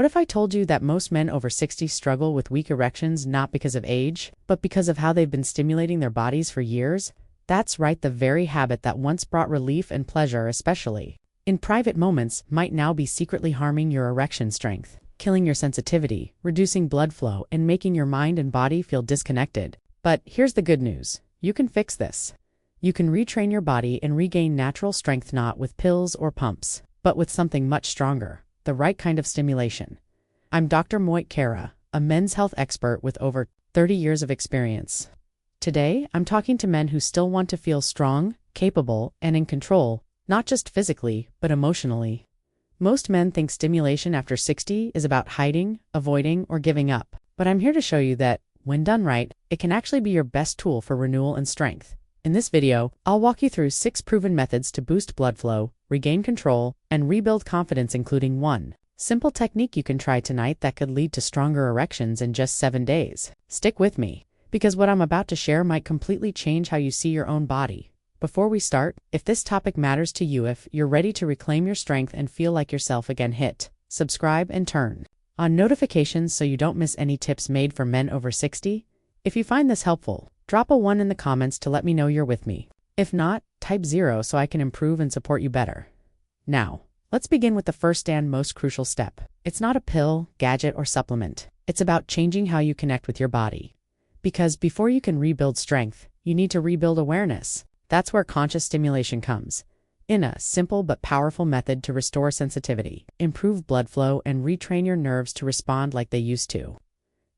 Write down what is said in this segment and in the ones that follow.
What if I told you that most men over 60 struggle with weak erections not because of age, but because of how they've been stimulating their bodies for years? That's right, the very habit that once brought relief and pleasure, especially in private moments, might now be secretly harming your erection strength, killing your sensitivity, reducing blood flow, and making your mind and body feel disconnected. But here's the good news. You can fix this. You can retrain your body and regain natural strength, not with pills or pumps, but with something much stronger, the right kind of stimulation. I'm Dr. Moit Kara, a men's health expert with over 30 years of experience. Today, I'm talking to men who still want to feel strong, capable, and in control, not just physically, but emotionally. Most men think stimulation after 60 is about hiding, avoiding, or giving up. But I'm here to show you that, when done right, it can actually be your best tool for renewal and strength. In this video, I'll walk you through 6 proven methods to boost blood flow, regain control, and rebuild confidence, including 1 simple technique you can try tonight that could lead to stronger erections in just 7 days. Stick with me, because what I'm about to share might completely change how you see your own body. Before we start, if this topic matters to you, if you're ready to reclaim your strength and feel like yourself again, hit subscribe and turn on notifications so you don't miss any tips made for men over 60. If you find this helpful, drop a 1 in the comments to let me know you're with me. If not, type 0 so I can improve and support you better. Now, let's begin with the first and most crucial step. It's not a pill, gadget, or supplement. It's about changing how you connect with your body. Because before you can rebuild strength, you need to rebuild awareness. That's where conscious stimulation comes, in a simple but powerful method to restore sensitivity, improve blood flow, and retrain your nerves to respond like they used to.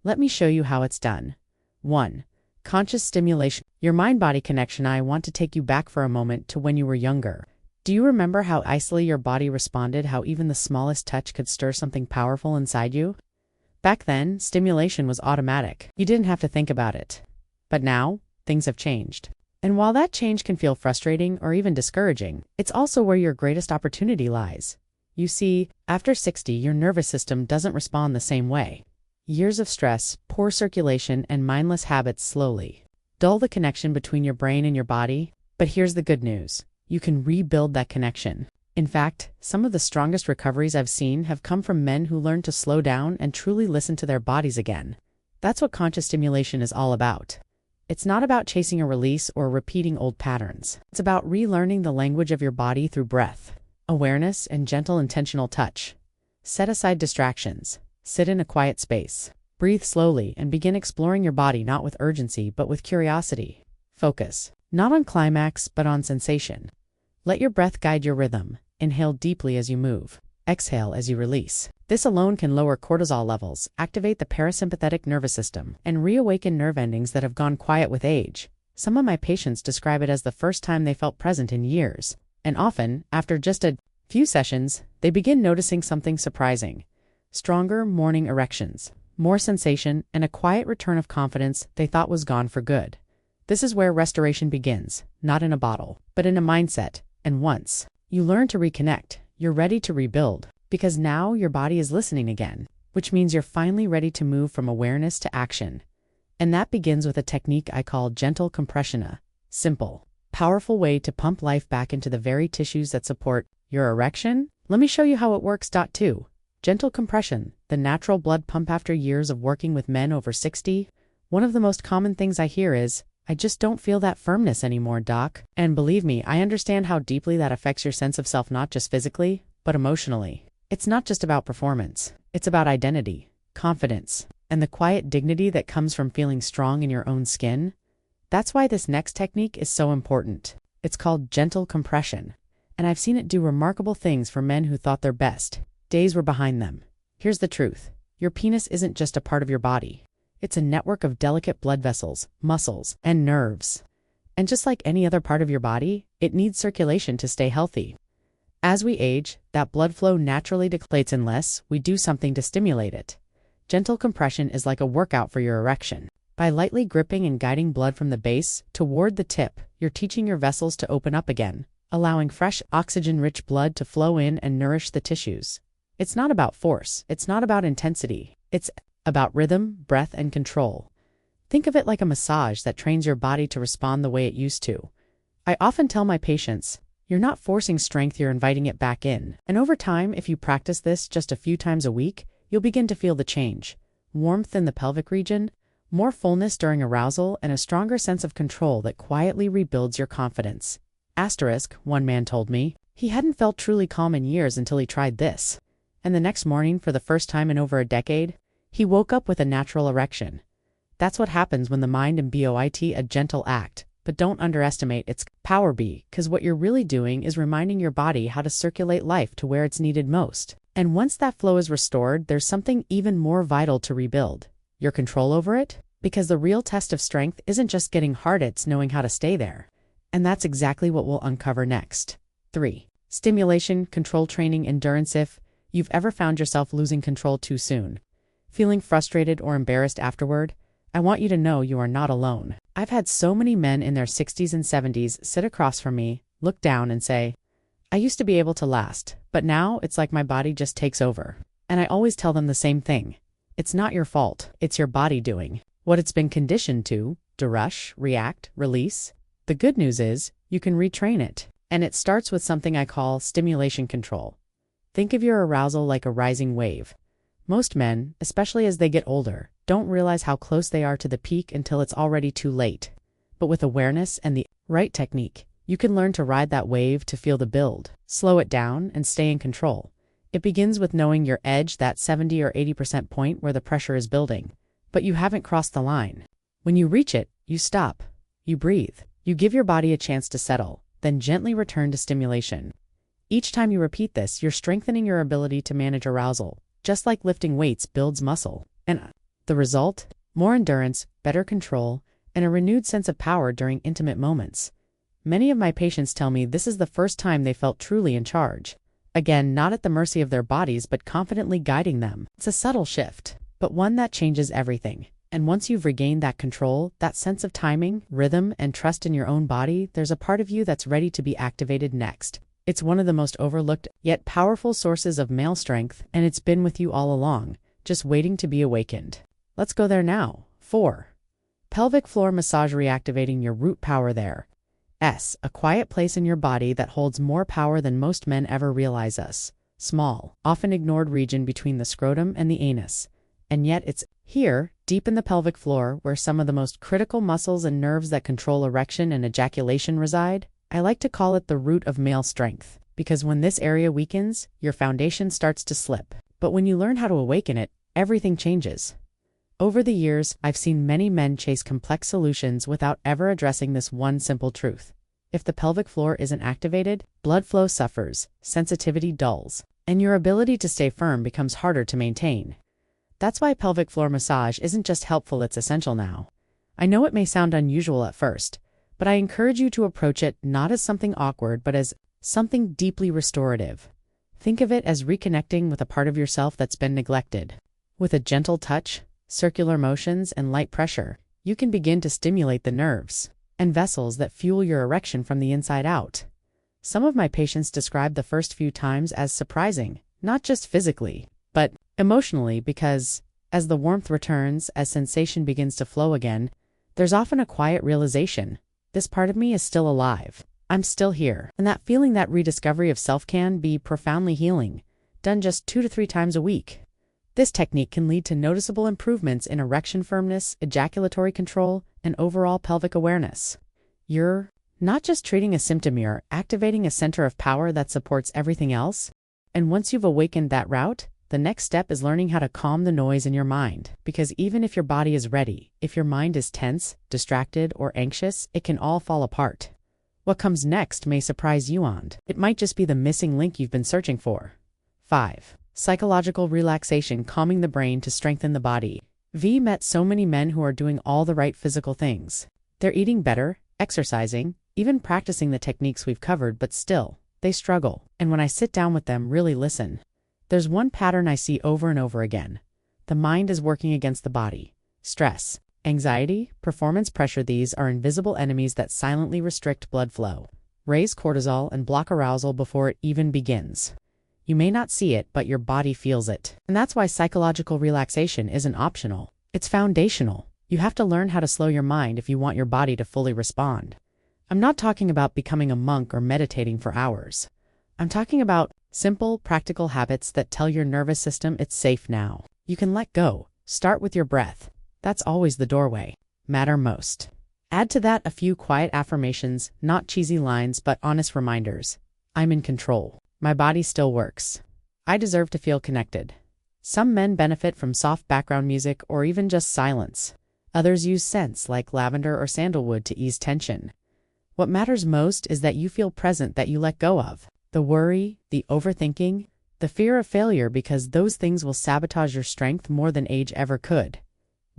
Let me show you how it's done. 1. Conscious stimulation. Your mind-body connection. I want to take you back for a moment to when you were younger. Do you remember how easily your body responded, how even the smallest touch could stir something powerful inside you? Back then, stimulation was automatic. You didn't have to think about it. But now, things have changed. And while that change can feel frustrating or even discouraging, it's also where your greatest opportunity lies. You see, after 60, your nervous system doesn't respond the same way. Years of stress, poor circulation, and mindless habits slowly dull the connection between your brain and your body. But here's the good news. You can rebuild that connection. In fact, some of the strongest recoveries I've seen have come from men who learned to slow down and truly listen to their bodies again. That's what conscious stimulation is all about. It's not about chasing a release or repeating old patterns. It's about relearning the language of your body through breath, awareness, and gentle, intentional touch. Set aside distractions. Sit in a quiet space. Breathe slowly and begin exploring your body, not with urgency, but with curiosity. Focus, not on climax, but on sensation. Let your breath guide your rhythm. Inhale deeply as you move. Exhale as you release. This alone can lower cortisol levels, activate the parasympathetic nervous system, and reawaken nerve endings that have gone quiet with age. Some of my patients describe it as the first time they felt present in years. And often, after just a few sessions, they begin noticing something surprising. Stronger morning erections, more sensation, and a quiet return of confidence they thought was gone for good. This is where restoration begins, not in a bottle, but in a mindset. And once you learn to reconnect, you're ready to rebuild, because now your body is listening again, which means you're finally ready to move from awareness to action. And that begins with a technique I call gentle compression, a simple, powerful way to pump life back into the very tissues that support your erection. Let me show you how it works. 2. Gentle compression, the natural blood pump. After years of working with men over 60, one of the most common things I hear is, "I just don't feel that firmness anymore, doc." And believe me, I understand how deeply that affects your sense of self, not just physically, but emotionally. It's not just about performance. It's about identity, confidence, and the quiet dignity that comes from feeling strong in your own skin. That's why this next technique is so important. It's called gentle compression, and I've seen it do remarkable things for men who thought their best days were behind them. Here's the truth. Your penis isn't just a part of your body. It's a network of delicate blood vessels, muscles, and nerves. And just like any other part of your body, it needs circulation to stay healthy. As we age, that blood flow naturally declines unless we do something to stimulate it. Gentle compression is like a workout for your erection. By lightly gripping and guiding blood from the base toward the tip, you're teaching your vessels to open up again, allowing fresh, oxygen-rich blood to flow in and nourish the tissues. It's not about force. It's not about intensity. It's about rhythm, breath, and control. Think of it like a massage that trains your body to respond the way it used to. I often tell my patients, you're not forcing strength, you're inviting it back in. And over time, if you practice this just a few times a week, you'll begin to feel the change. Warmth in the pelvic region, more fullness during arousal, and a stronger sense of control that quietly rebuilds your confidence. Asterisk, one man told me, he hadn't felt truly calm in years until he tried this. And the next morning, for the first time in over a decade, he woke up with a natural erection. That's what happens when the mind and BOIT a gentle act, but don't underestimate its power because what you're really doing is reminding your body how to circulate life to where it's needed most. And once that flow is restored, there's something even more vital to rebuild. Your control over it? Because the real test of strength isn't just getting hard, it's knowing how to stay there. And that's exactly what we'll uncover next. 3. Stimulation Control Training Endurance. If you've ever found yourself losing control too soon, feeling frustrated or embarrassed afterward, I want you to know you are not alone. I've had so many men in their 60s and 70s sit across from me, look down and say, I used to be able to last, but now it's like my body just takes over. And I always tell them the same thing. It's not your fault. It's your body doing what it's been conditioned to rush, react, release. The good news is you can retrain it. And it starts with something I call stimulation control. Think of your arousal like a rising wave. Most men, especially as they get older, don't realize how close they are to the peak until it's already too late. But with awareness and the right technique, you can learn to ride that wave to feel the build, slow it down, and stay in control. It begins with knowing your edge, that 70 or 80% point where the pressure is building, but you haven't crossed the line. When you reach it, you stop, you breathe, you give your body a chance to settle, then gently return to stimulation. Each time you repeat this, you're strengthening your ability to manage arousal, just like lifting weights builds muscle. And the result? More endurance, better control, and a renewed sense of power during intimate moments. Many of my patients tell me this is the first time they felt truly in charge. Again, not at the mercy of their bodies, but confidently guiding them. It's a subtle shift, but one that changes everything. And once you've regained that control, that sense of timing, rhythm, and trust in your own body, there's a part of you that's ready to be activated next. It's one of the most overlooked, yet powerful sources of male strength, and it's been with you all along, just waiting to be awakened. Let's go there now. 4. Pelvic floor massage, reactivating your root power there. A quiet place in your body that holds more power than most men ever realize. Small, often ignored region between the scrotum and the anus. And yet it's here, deep in the pelvic floor, where some of the most critical muscles and nerves that control erection and ejaculation reside. I like to call it the root of male strength, because when this area weakens, your foundation starts to slip. But when you learn how to awaken it, everything changes. Over the years, I've seen many men chase complex solutions without ever addressing this one simple truth. If the pelvic floor isn't activated, blood flow suffers, sensitivity dulls, and your ability to stay firm becomes harder to maintain. That's why pelvic floor massage isn't just helpful, it's essential now. I know it may sound unusual at first, but I encourage you to approach it not as something awkward, but as something deeply restorative. Think of it as reconnecting with a part of yourself that's been neglected. With a gentle touch, circular motions, and light pressure, you can begin to stimulate the nerves and vessels that fuel your erection from the inside out. Some of my patients describe the first few times as surprising, not just physically, but emotionally, because as the warmth returns, as sensation begins to flow again, there's often a quiet realization. This part of me is still alive. I'm still here. And that feeling, that rediscovery of self, can be profoundly healing, done just 2 to 3 times a week. This technique can lead to noticeable improvements in erection firmness, ejaculatory control, and overall pelvic awareness. You're not just treating a symptom, you're activating a center of power that supports everything else. And once you've awakened that route, the next step is learning how to calm the noise in your mind. Because even if your body is ready, if your mind is tense, distracted, or anxious, it can all fall apart. What comes next may surprise you, and it might just be the missing link you've been searching for. 5. Psychological relaxation, calming the brain to strengthen the body. Met so many men who are doing all the right physical things. They're eating better, exercising, even practicing the techniques we've covered, but still, they struggle. And when I sit down with them, really listen, there's one pattern I see over and over again. The mind is working against the body. Stress, anxiety, performance pressure, these are invisible enemies that silently restrict blood flow, raise cortisol, and block arousal before it even begins. You may not see it, but your body feels it. And that's why psychological relaxation isn't optional. It's foundational. You have to learn how to slow your mind if you want your body to fully respond. I'm not talking about becoming a monk or meditating for hours. I'm talking about Simple, practical habits that tell your nervous system it's safe now. You can let go. Start with your breath. That's always the doorway. Matter most. Add to that a few quiet affirmations, not cheesy lines but honest reminders. I'm in control. My body still works. I deserve to feel connected. Some men benefit from soft background music or even just silence. Others use scents like lavender or sandalwood to ease tension. What matters most is that you feel present, that you let go of the worry, the overthinking, the fear of failure, because those things will sabotage your strength more than age ever could.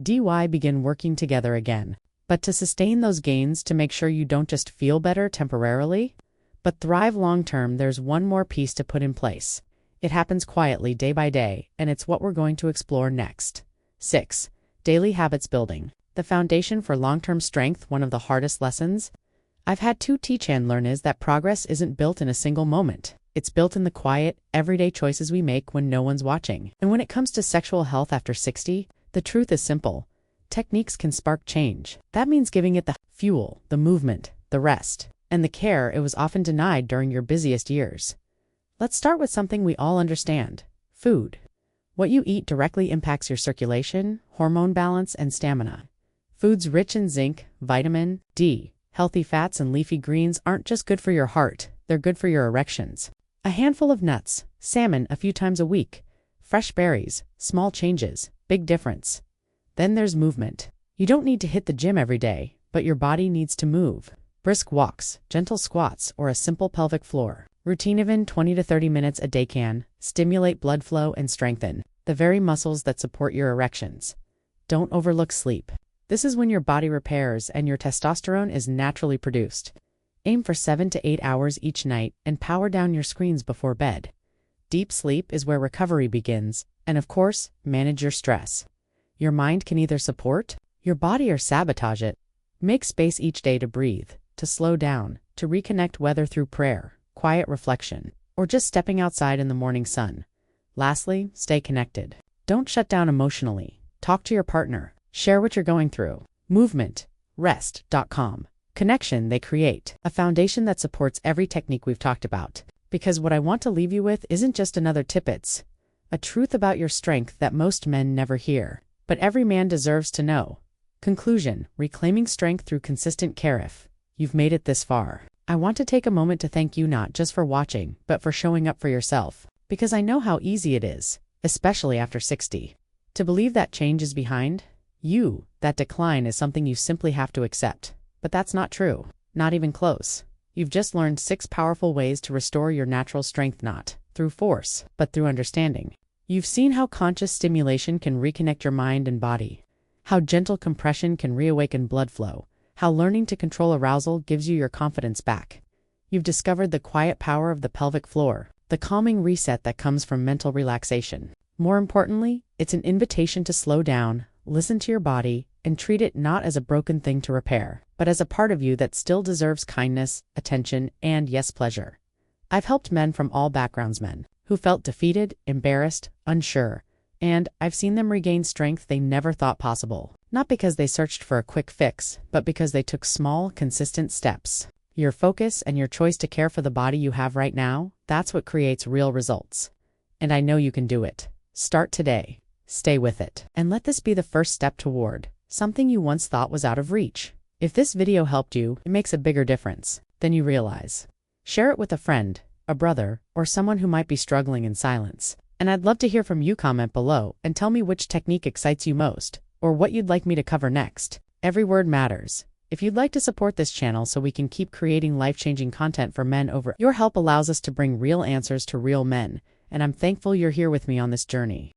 Begin working together again. But to sustain those gains, to make sure you don't just feel better temporarily, but thrive long-term, there's one more piece to put in place. It happens quietly, day by day, and it's what we're going to explore next. 6. Daily habits building. The foundation for long-term strength. One of the hardest lessons I've had to teach and learn is that progress isn't built in a single moment. It's built in the quiet, everyday choices we make when no one's watching. And when it comes to sexual health after 60, the truth is simple. Techniques can spark change. That means giving it the fuel, the movement, the rest, and the care it was often denied during your busiest years. Let's start with something we all understand: food. What you eat directly impacts your circulation, hormone balance, and stamina. Foods rich in zinc, vitamin D, healthy fats, and leafy greens aren't just good for your heart, they're good for your erections. A handful of nuts, salmon a few times a week, fresh berries, small changes, big difference. Then there's movement. You don't need to hit the gym every day, but your body needs to move. Brisk walks, gentle squats, or a simple pelvic floor routine, even 20 to 30 minutes a day, can stimulate blood flow and strengthen the very muscles that support your erections. Don't overlook sleep. This is when your body repairs and your testosterone is naturally produced. Aim for 7 to 8 hours each night and power down your screens before bed. Deep sleep is where recovery begins, and of course, manage your stress. Your mind can either support your body or sabotage it. Make space each day to breathe, to slow down, to reconnect, whether through prayer, quiet reflection, or just stepping outside in the morning sun. Lastly, stay connected. Don't shut down emotionally. Talk to your partner. Share what you're going through. Movement, rest.com. Connection, they create a foundation that supports every technique we've talked about. Because what I want to leave you with isn't just another tip, it's a truth about your strength that most men never hear, but every man deserves to know. Conclusion: reclaiming strength through consistent care. If you've made it this far, I want to take a moment to thank you, not just for watching, but for showing up for yourself. Because I know how easy it is, especially after 60, to believe that change is behind you, that decline is something you simply have to accept. But that's not true. Not even close. You've just learned 6 powerful ways to restore your natural strength, not through force, but through understanding. You've seen how conscious stimulation can reconnect your mind and body, how gentle compression can reawaken blood flow, how learning to control arousal gives you your confidence back. You've discovered the quiet power of the pelvic floor, the calming reset that comes from mental relaxation. More importantly, it's an invitation to slow down, listen to your body, and treat it not as a broken thing to repair, but as a part of you that still deserves kindness, attention, and, yes, pleasure. I've helped men from all backgrounds, men who felt defeated, embarrassed, unsure, and I've seen them regain strength they never thought possible. Not because they searched for a quick fix, but because they took small, consistent steps. Your focus and your choice to care for the body you have right now, that's what creates real results. And I know you can do it. Start today. Stay with it. And let this be the first step toward something you once thought was out of reach. If this video helped you, it makes a bigger difference than you realize. Share it with a friend, a brother, or someone who might be struggling in silence. And I'd love to hear from you. Comment below and tell me which technique excites you most, or what you'd like me to cover next. Every word matters. If you'd like to support this channel so we can keep creating life-changing content for men, your help allows us to bring real answers to real men, and I'm thankful you're here with me on this journey.